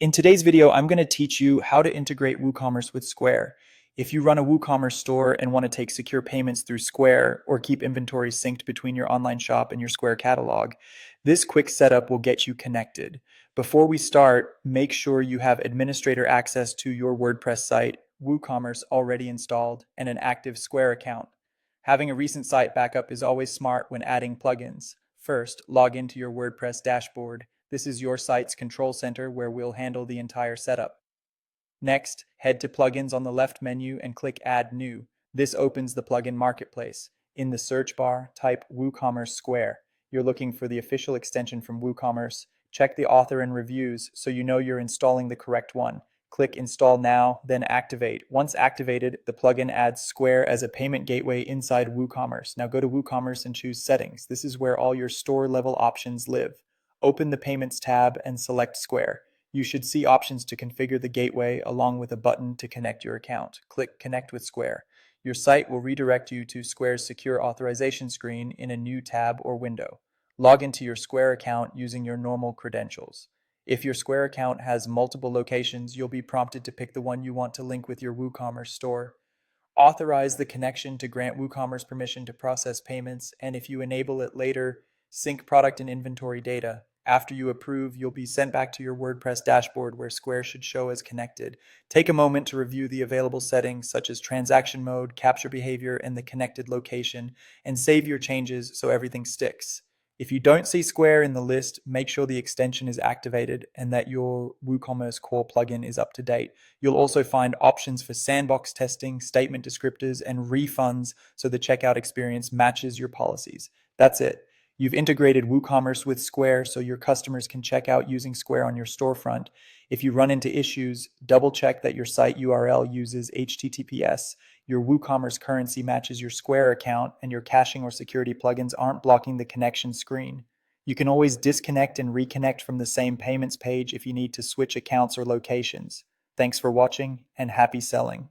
In today's video, I'm going to teach you how to integrate WooCommerce with Square. If you run a WooCommerce store and want to take secure payments through Square or keep inventory synced between your online shop and your Square catalog, this quick setup will get you connected. Before we start, make sure you have administrator access to your WordPress site, WooCommerce already installed, and an active Square account. Having a recent site backup is always smart when adding plugins. First, log into your WordPress dashboard. This is your site's control center where we'll handle the entire setup. Next, head to Plugins on the left menu and click Add New. This opens the plugin marketplace. In the search bar, type WooCommerce Square. You're looking for the official extension from WooCommerce. Check the author and reviews so you know you're installing the correct one. Click Install Now, then Activate. Once activated, the plugin adds Square as a payment gateway inside WooCommerce. Now go to WooCommerce and choose Settings. This is where all your store level options live. Open the Payments tab and select Square. You should see options to configure the gateway along with a button to connect your account. Click Connect with Square. Your site will redirect you to Square's secure authorization screen in a new tab or window. Log into your Square account using your normal credentials. If your Square account has multiple locations, you'll be prompted to pick the one you want to link with your WooCommerce store. Authorize the connection to grant WooCommerce permission to process payments, and if you enable it later, sync product and inventory data. After you approve, you'll be sent back to your WordPress dashboard where Square should show as connected. Take a moment to review the available settings such as transaction mode, capture behavior, and the connected location, and save your changes so everything sticks. If you don't see Square in the list, make sure the extension is activated and that your WooCommerce core plugin is up to date. You'll also find options for sandbox testing, statement descriptors, and refunds so the checkout experience matches your policies. That's it. You've integrated WooCommerce with Square so your customers can check out using Square on your storefront. If you run into issues, double check that your site URL uses HTTPS, your WooCommerce currency matches your Square account, and your caching or security plugins aren't blocking the connection screen. You can always disconnect and reconnect from the same payments page if you need to switch accounts or locations. Thanks for watching and happy selling.